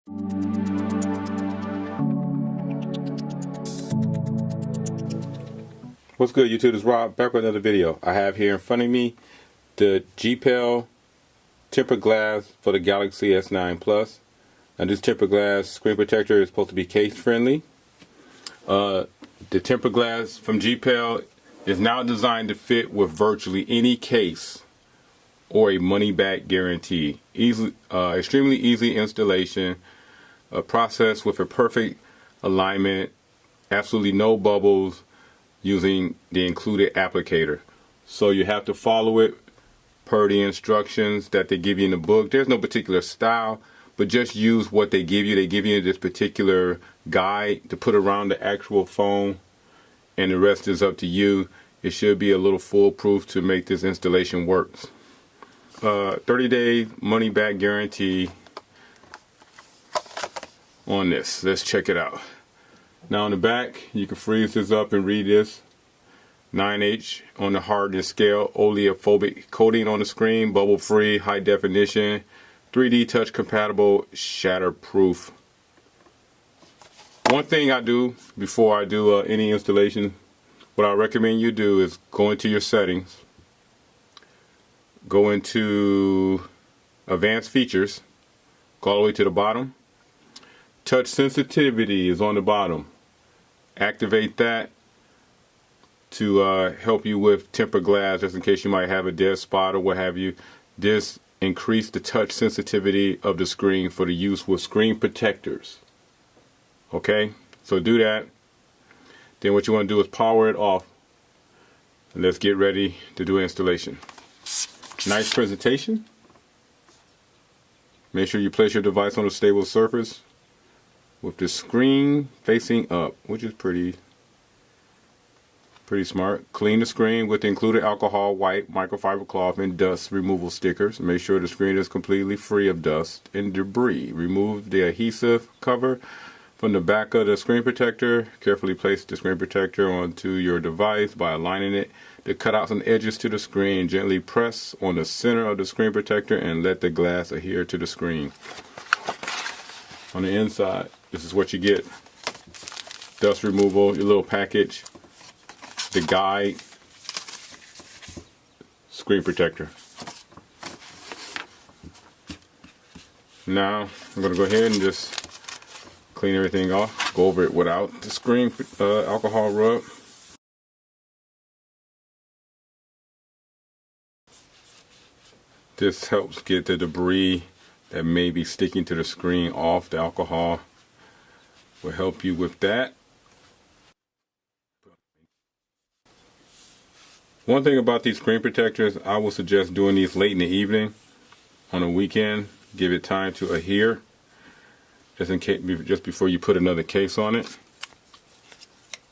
What's good, YouTube? It's Rob, back with another video. I have here in front of me the Gpel tempered glass for the Galaxy S9 Plus. Now this tempered glass screen protector is supposed to be case friendly. The tempered glass from Gpel is now designed to fit with virtually any case or a money back guarantee. Extremely easy installation, a process with a perfect alignment, absolutely no bubbles, using the included applicator. So you have to follow it per the instructions that they give you in the book. There's no particular style, but just use what they give you. They give you this particular guide to put around the actual phone, and the rest is up to you. It should be a little foolproof to make this installation work. 30-day money back guarantee on this. Let's check it out. Now on the back, you can freeze this up and read this. 9H on the hardness scale, oleophobic coating on the screen, bubble free, high definition, 3D touch compatible, shatterproof. One thing I do before I do any installation, what I recommend you do is go into your settings, go into advanced features, go all the way to the bottom. Touch sensitivity is on the bottom. Activate that to help you with tempered glass, just in case you might have a dead spot or what have you. This increase the touch sensitivity of the screen for the use with screen protectors. Okay, so do that. Then what you want to do is power it off. And let's get ready to do installation. Nice presentation. Make sure you place your device on a stable surface with the screen facing up, which is pretty smart. Clean the screen with the included alcohol wipe, microfiber cloth, and dust removal stickers. Make sure the screen is completely free of dust and debris. Remove the adhesive cover from the back of the screen protector. Carefully place the screen protector onto your device by aligning it to cut out some edges to the screen. Gently press on the center of the screen protector and let the glass adhere to the screen. On the inside, this is what you get. Dust removal, your little package, the guide, screen protector. Now I'm going to go ahead and just clean everything off. Go over it without the screen alcohol rub. This helps get the debris that may be sticking to the screen off. The alcohol will help you with that. One thing about these screen protectors, I would suggest doing these late in the evening on a weekend. Give it time to adhere, just in case, just before you put another case on it,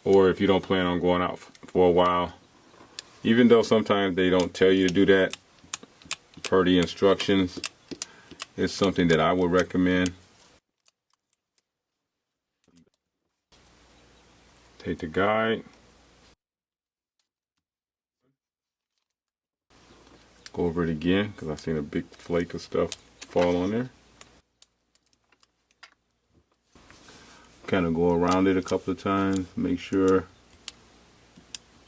or if you don't plan on going out for a while. Even though sometimes they don't tell you to do that per the instructions, it's something that I would recommend. Take the guide, go over it again because I've seen a big flake of stuff fall on there. Kind of go around it a couple of times, make sure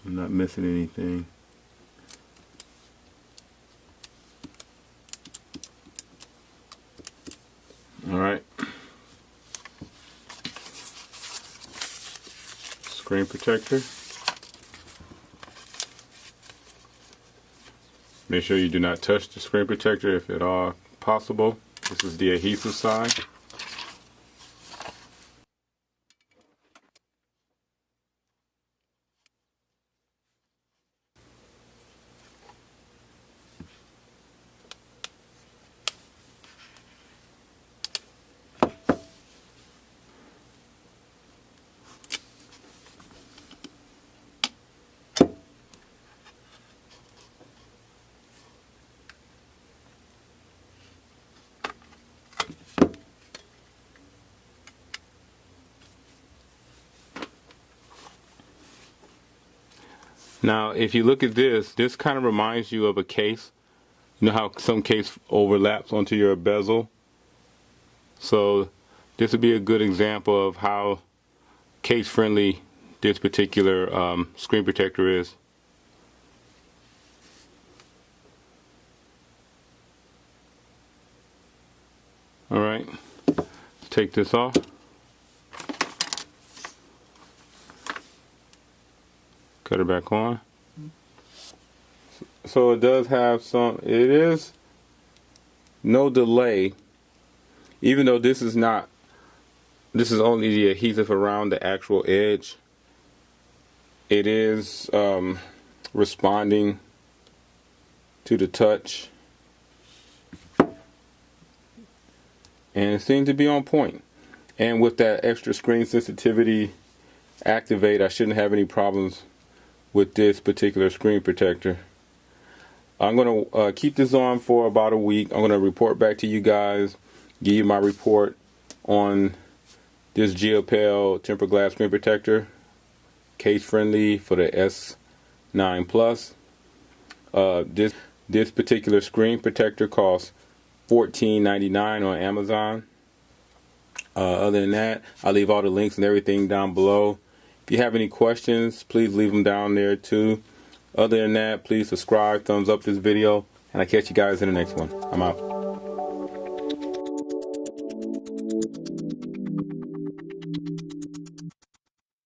I'm not missing anything. Alright. Screen protector. Make sure you do not touch the screen protector if at all possible. This is the adhesive side. Now, if you look at this, this kind of reminds you of a case. You know how some case overlaps onto your bezel? So this would be a good example of how case friendly this particular screen protector is. Alright, take this off. Cut it back on. So it does have some, it is no delay, even though this is not, this is only the adhesive around the actual edge. It is responding to the touch, and it seems to be on point. And with that extra screen sensitivity activate, I shouldn't have any problems with this particular screen protector. I'm going to keep this on for about a week. I'm going to report back to you guys, give you my report on this Gpel tempered glass screen protector, case friendly for the S9 Plus. This particular screen protector costs $14.99 on Amazon. Other than that, I'll leave all the links and everything down below. If you have any questions, please leave them down there too. Other than that, please subscribe, thumbs up this video, and I'll catch you guys in the next one. I'm out.